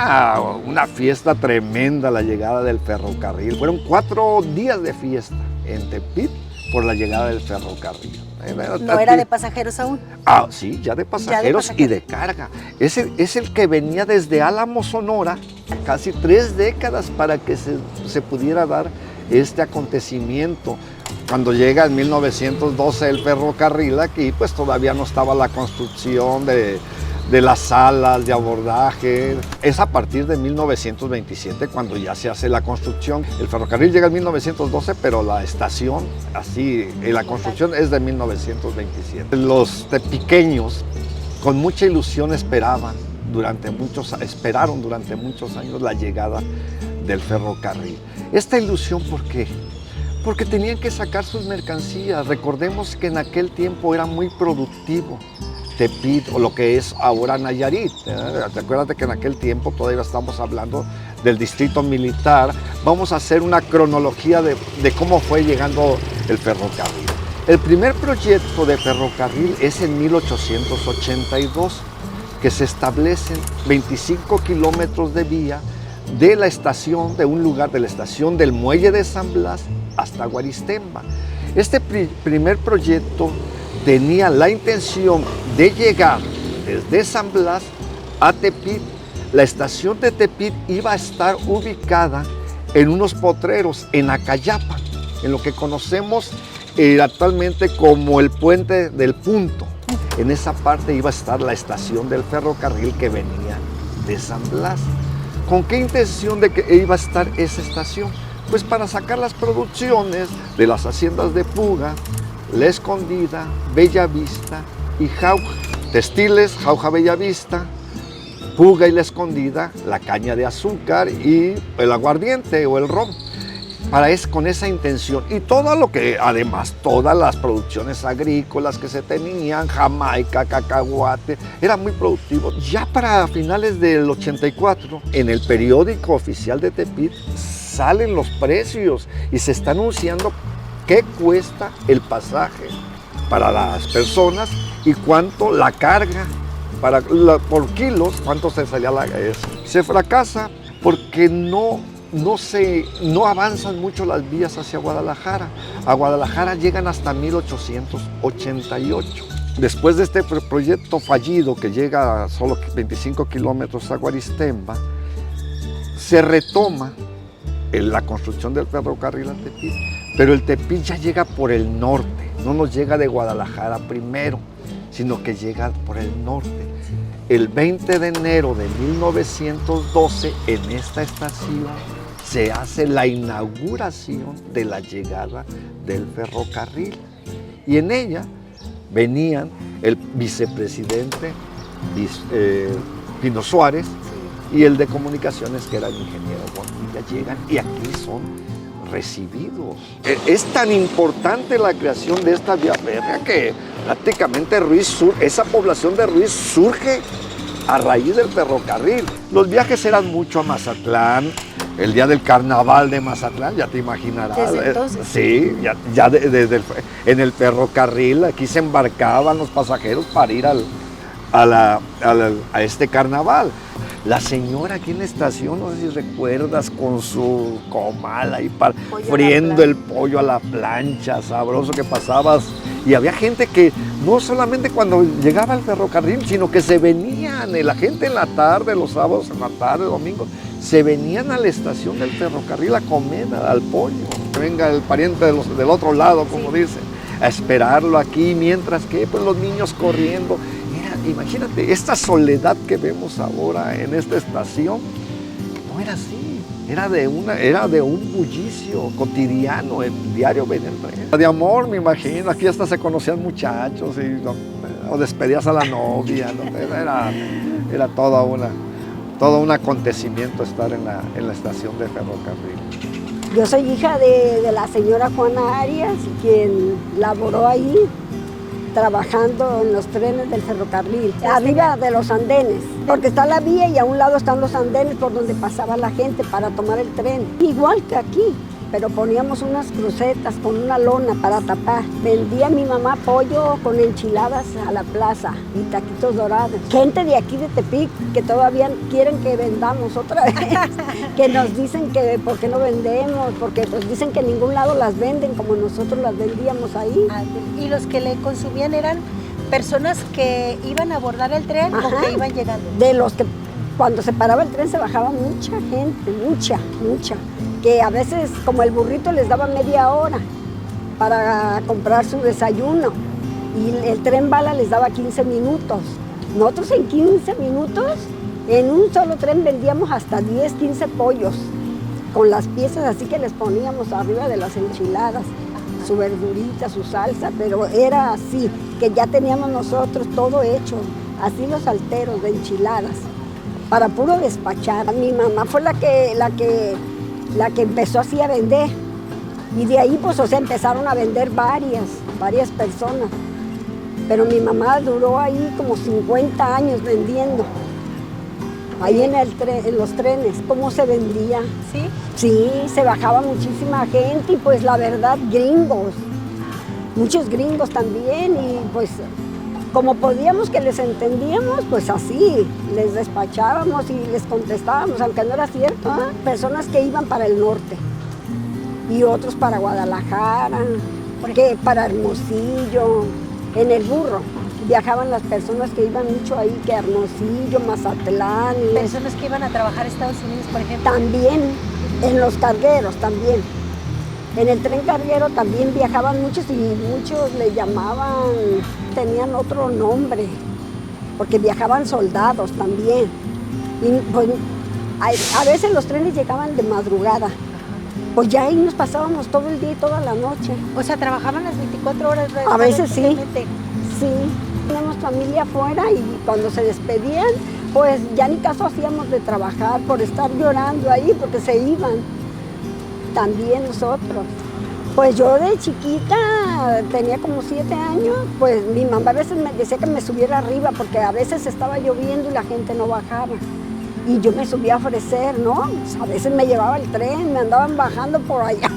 era una fiesta tremenda la llegada del ferrocarril. Fueron 4 días de fiesta en Tepit por la llegada del ferrocarril. ¿No era de pasajeros aún? Ah, sí, ya de pasajeros y de carga. Es el que venía desde Álamo, Sonora, casi 3 décadas para que se pudiera dar este acontecimiento. Cuando llega en 1912 el ferrocarril aquí, pues todavía no estaba la construcción de las salas de abordaje. Es a partir de 1927 cuando ya se hace la construcción. El ferrocarril llega en 1912, pero la estación, la construcción es de 1927. Los tepiqueños con mucha ilusión esperaron durante muchos años la llegada del ferrocarril. Esta ilusión, ¿por qué? Porque tenían que sacar sus mercancías. Recordemos que en aquel tiempo era muy productivo Tepit, o lo que es ahora Nayarit. Acuérdate que en aquel tiempo todavía estamos hablando del distrito militar. Vamos a hacer una cronología de cómo fue llegando el ferrocarril. El primer proyecto de ferrocarril es en 1882, que se establecen 25 kilómetros de vía de la estación, de un lugar de la estación del muelle de San Blas hasta Guaristemba. Este primer proyecto tenía la intención de llegar desde San Blas a Tepit. La estación de Tepit iba a estar ubicada en unos potreros, en Acayapa, en lo que conocemos actualmente como el Puente del Punto. En esa parte iba a estar la estación del ferrocarril que venía de San Blas. ¿Con qué intención de que iba a estar esa estación? Pues para sacar las producciones de las haciendas de Puga, La Escondida, Bellavista y Jauja. Textiles, Jauja, Bellavista, Puga y La Escondida, la caña de azúcar y el aguardiente o el ron. Con esa intención. Y todo lo que, además, todas las producciones agrícolas que se tenían, Jamaica, cacahuate, era muy productivo. Ya para finales del 84, en el periódico oficial de Tepit, salen los precios y se está anunciando qué cuesta el pasaje para las personas y cuánto la carga por kilos, cuánto se salía eso. Se fracasa porque no avanzan mucho las vías hacia Guadalajara. A Guadalajara llegan hasta 1888. Después de este proyecto fallido que llega a solo 25 kilómetros a Guaristemba, se retoma la construcción del ferrocarril a Tepit, pero el Tepit ya llega por el norte, no nos llega de Guadalajara primero, sino que llega por el norte. El 20 de enero de 1912, en esta estación, se hace la inauguración de la llegada del ferrocarril. Y en ella venían el vicepresidente Pino Suárez y el de comunicaciones, que era el ingeniero Bonilla. Llegan y aquí son recibidos. Es tan importante la creación de esta vía férrea que prácticamente esa población de Ruiz surge a raíz del ferrocarril. Los viajes eran mucho a Mazatlán. El día del carnaval de Mazatlán, ya te imaginarás. ¿Desde entonces? Sí, en el ferrocarril aquí se embarcaban los pasajeros para ir a este carnaval. La señora aquí en la estación, no sé si recuerdas, con su comal ahí friendo el pollo a la plancha, sabroso que pasabas. Y había gente que no solamente cuando llegaba el ferrocarril, sino que se venían, la gente en la tarde, los sábados en la tarde, domingos, se venían a la estación del ferrocarril a comer al pollo. Que venga el pariente del otro lado, como dicen, a esperarlo aquí, mientras que pues, los niños corriendo. Imagínate, esta soledad que vemos ahora en esta estación, no era así, era de un bullicio cotidiano, el diario venía el tren. De amor, me imagino, aquí hasta se conocían muchachos o despedías a la novia, ¿no? Era todo un acontecimiento estar en la estación de ferrocarril. Yo soy hija de la señora Juana Arias, quien laboró ahí, trabajando en los trenes del ferrocarril, arriba de los andenes, porque está la vía y a un lado están los andenes por donde pasaba la gente para tomar el tren. Igual que aquí, pero poníamos unas crucetas con una lona para tapar. Vendía mi mamá pollo con enchiladas a la plaza y taquitos dorados. Gente de aquí de Tepic que todavía quieren que vendamos otra vez, que nos dicen que por qué no vendemos, porque nos dicen que en ningún lado las venden como nosotros las vendíamos ahí. Y los que le consumían eran personas que iban a abordar el tren o que iban llegando. De los que cuando se paraba el tren se bajaba mucha gente, mucha, que a veces como el burrito les daba media hora para comprar su desayuno y el tren bala les daba 15 minutos. Nosotros en 15 minutos, en un solo tren vendíamos hasta 10, 15 pollos con las piezas así que les poníamos arriba de las enchiladas, su verdurita, su salsa, pero era así, que ya teníamos nosotros todo hecho, así los alteros de enchiladas, para puro despachar. Mi mamá fue la que empezó así a vender, y de ahí pues, o sea, empezaron a vender varias personas, pero mi mamá duró ahí como 50 años vendiendo. Ahí en los trenes, ¿cómo se vendía? ¿Sí? Sí, se bajaba muchísima gente y pues la verdad gringos, muchos gringos también y pues como podíamos que les entendíamos, pues así, les despachábamos y les contestábamos, aunque no era cierto, ¿eh? Personas que iban para el norte y otros para Guadalajara, porque para Hermosillo, en el burro. Viajaban las personas que iban mucho ahí, que Hermosillo, Mazatlán. Personas que iban a trabajar a Estados Unidos, por ejemplo. También, en los cargueros también. En el tren carguero también viajaban muchos y muchos le llamaban, tenían otro nombre, porque viajaban soldados también. Y pues, a veces los trenes llegaban de madrugada. Pues ya ahí nos pasábamos todo el día y toda la noche. O sea, trabajaban las 24 horas. A veces sí. Sí, tenemos familia afuera y cuando se despedían, pues ya ni caso hacíamos de trabajar por estar llorando ahí porque se iban. También nosotros. Pues yo de chiquita, tenía como 7 años, pues mi mamá a veces me decía que me subiera arriba porque a veces estaba lloviendo y la gente no bajaba. Y yo me subía a ofrecer, ¿no? A veces me llevaba el tren, me andaban bajando por allá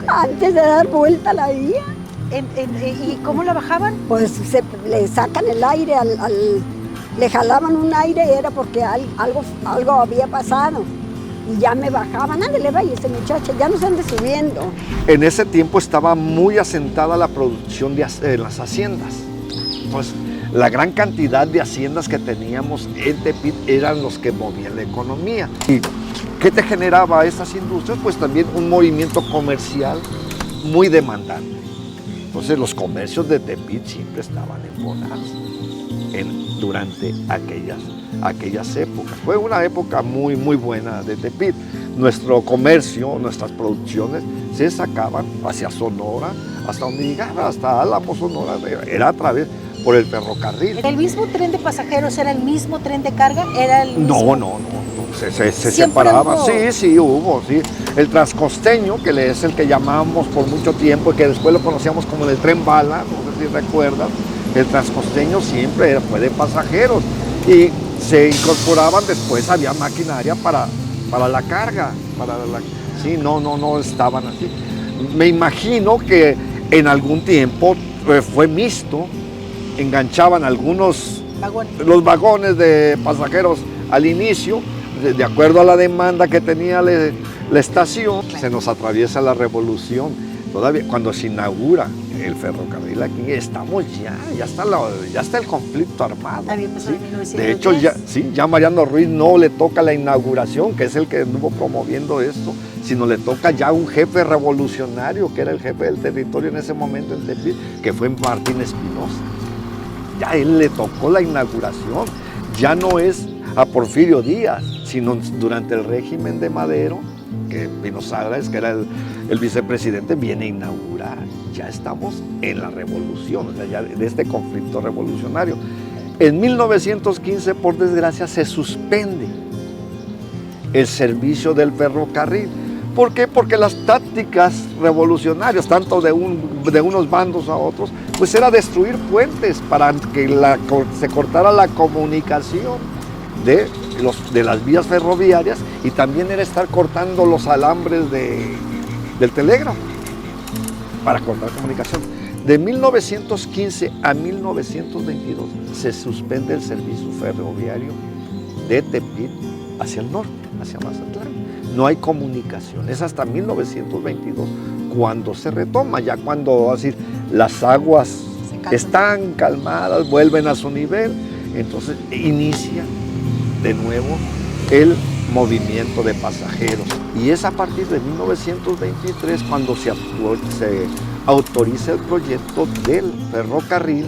antes de dar vuelta a la vía. ¿Y cómo la bajaban? Pues le sacan el aire, le jalaban un aire y era porque algo había pasado. Y ya me bajaban, ándale, váyase muchacha, ya no se ande subiendo. En ese tiempo estaba muy asentada la producción de las haciendas. Pues la gran cantidad de haciendas que teníamos en Tepic eran los que movían la economía. ¿Y qué te generaba estas industrias? Pues también un movimiento comercial muy demandante. Entonces los comercios de Tepic siempre estaban en bonanza durante aquellas épocas. Fue una época muy, muy buena de Tepic. Nuestro comercio, nuestras producciones se sacaban hacia Sonora, hasta donde llegaba, hasta Álamo, Sonora, era a través por el ferrocarril. ¿El mismo tren de pasajeros era el mismo tren de carga? ¿Era el mismo? No, se separaba. Sí, hubo. El transcosteño, que es el que llamamos por mucho tiempo y que después lo conocíamos como el tren bala, no sé si recuerdas, el transcosteño siempre fue de pasajeros y se incorporaban después, había maquinaria para la carga, sí, no estaban así. Me imagino que en algún tiempo fue mixto, enganchaban los vagones de pasajeros al inicio, de acuerdo a la demanda que tenía la estación. Se nos atraviesa la revolución, todavía cuando se inaugura el ferrocarril aquí, estamos ya está el conflicto armado. ¿Sí? De hecho, ya Mariano Ruiz no le toca la inauguración, que es el que estuvo promoviendo esto, sino le toca ya un jefe revolucionario, que era el jefe del territorio en ese momento en Tepic, que fue Martín Espinosa. Ya a él le tocó la inauguración, ya no es a Porfirio Díaz, sino durante el régimen de Madero, que Pino Sagres, que era el vicepresidente, viene a inaugurar. Ya estamos en la revolución, o sea, ya de este conflicto revolucionario. En 1915, por desgracia, se suspende el servicio del ferrocarril. ¿Por qué? Porque las tácticas revolucionarias, tanto de unos bandos a otros, pues era destruir puentes para que se cortara la comunicación de las vías ferroviarias, y también era estar cortando los alambres del telégrafo para cortar comunicación. De 1915 a 1922 se suspende el servicio ferroviario de Tepit hacia el norte, hacia Mazatlán. No hay comunicación, es hasta 1922 cuando se retoma, ya cuando decir, las aguas están calmadas, vuelven a su nivel, entonces inicia de nuevo el movimiento de pasajeros. Y es a partir de 1923 cuando se autoriza el proyecto del ferrocarril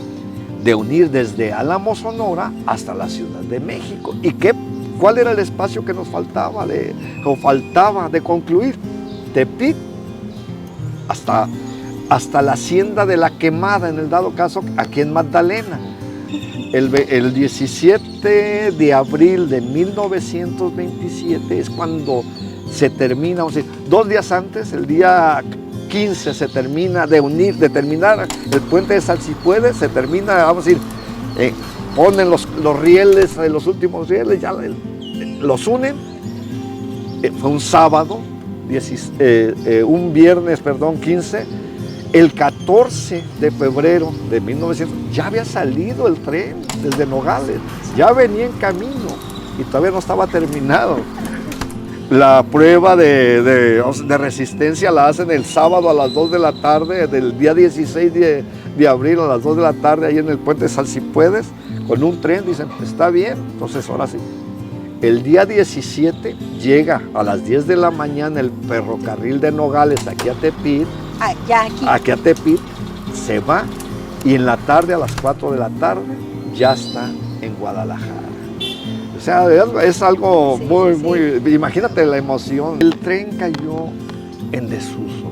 de unir desde Álamos, Sonora, hasta la Ciudad de México. ¿Y cuál era el espacio que nos faltaba de concluir? Tepit hasta la hacienda de La Quemada, en el dado caso, aquí en Magdalena. El 17 de abril de 1927 es cuando se termina, o sea, 2 días antes, el día 15 se termina de terminar el puente de Salsipuedes, se termina, vamos a decir, ponen los rieles, los últimos rieles, ya los unen. Fue un sábado, un viernes, 15. El 14 de febrero de 1900 ya había salido el tren desde Nogales, ya venía en camino y todavía no estaba terminado. La prueba de resistencia la hacen el sábado a las 2 de la tarde, del día 16 de abril a las 2 de la tarde, ahí en el puente de Salsipuedes, con un tren. Dicen, está bien, entonces ahora sí. El día 17 llega a las 10 de la mañana el ferrocarril de Nogales aquí a Tepit. Aquí a Tepit, se va y en la tarde, a las 4 de la tarde, ya está en Guadalajara. O sea, es algo muy, imagínate la emoción. El tren cayó en desuso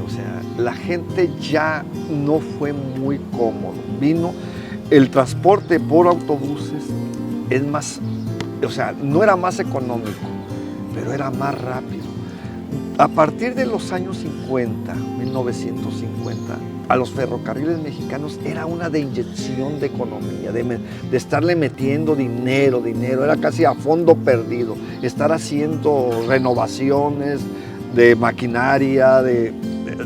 o sea, la gente ya no fue muy cómodo. Vino el transporte por autobuses, es más, o sea, no era más económico, pero era más rápido. A partir de los años 50, 1950, a los ferrocarriles mexicanos era una de inyección de economía, de estarle metiendo dinero, era casi a fondo perdido, estar haciendo renovaciones de maquinaria, de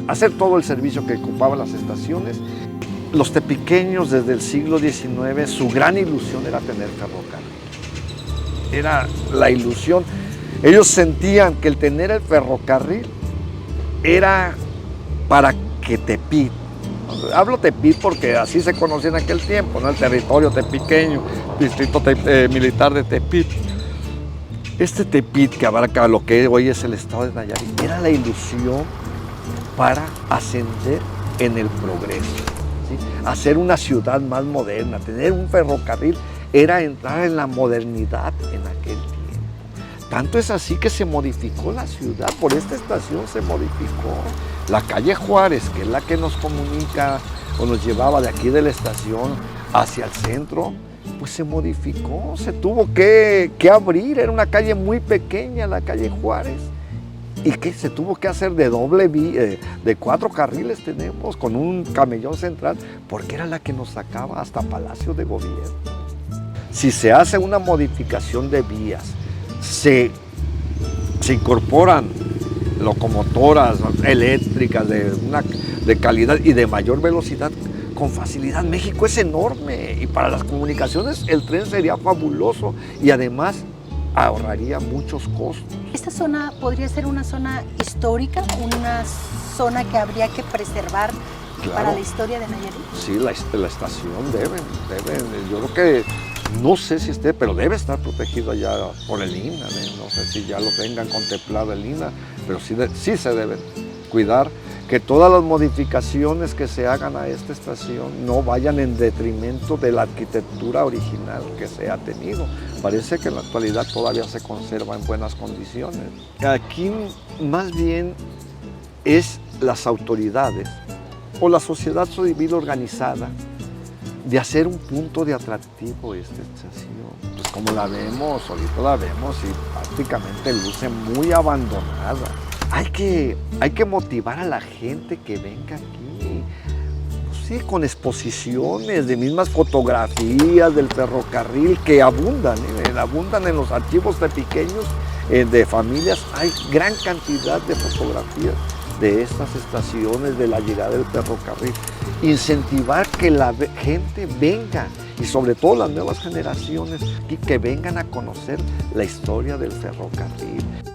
hacer todo el servicio que ocupaban las estaciones. Los tepiqueños desde el siglo XIX, su gran ilusión era tener ferrocarril. Era la ilusión. Ellos sentían que el tener el ferrocarril era para que Tepit, hablo Tepit porque así se conocía en aquel tiempo, ¿no? El territorio tepiqueño, distrito militar de Tepit. Este Tepit que abarca lo que hoy es el estado de Nayarit, era la ilusión para ascender en el progreso, ¿sí? Hacer una ciudad más moderna, tener un ferrocarril era entrar en la modernidad en aquel tiempo. Tanto es así que se modificó la ciudad, por esta estación se modificó. La calle Juárez, que es la que nos comunica o nos llevaba de aquí de la estación hacia el centro, pues se modificó, se tuvo que abrir, era una calle muy pequeña, la calle Juárez, y que se tuvo que hacer de doble vía, de 4 carriles tenemos, con un camellón central, porque era la que nos sacaba hasta Palacio de Gobierno. Si se hace una modificación de vías, se incorporan locomotoras eléctricas de calidad y de mayor velocidad, con facilidad. México es enorme y para las comunicaciones el tren sería fabuloso y además ahorraría muchos costos. ¿Esta zona podría ser una zona histórica, una zona que habría que preservar para la historia de Nayarit? Sí, la estación debe. Yo creo que no sé si esté, pero debe estar protegido allá por el INA, no sé si ya lo tengan contemplado el INA, pero sí se debe cuidar que todas las modificaciones que se hagan a esta estación no vayan en detrimento de la arquitectura original que se ha tenido. Parece que en la actualidad todavía se conserva en buenas condiciones. Aquí más bien es las autoridades o la sociedad civil organizada de hacer un punto de atractivo esta estación. Pues como la vemos, ahorita la vemos y prácticamente luce muy abandonada. Hay que motivar a la gente que venga aquí, pues sí, con exposiciones de mismas fotografías del ferrocarril que abundan en los archivos tepiqueños de familias. Hay gran cantidad de fotografías de estas estaciones, de la llegada del ferrocarril, incentivar que la gente venga y sobre todo las nuevas generaciones que vengan a conocer la historia del ferrocarril.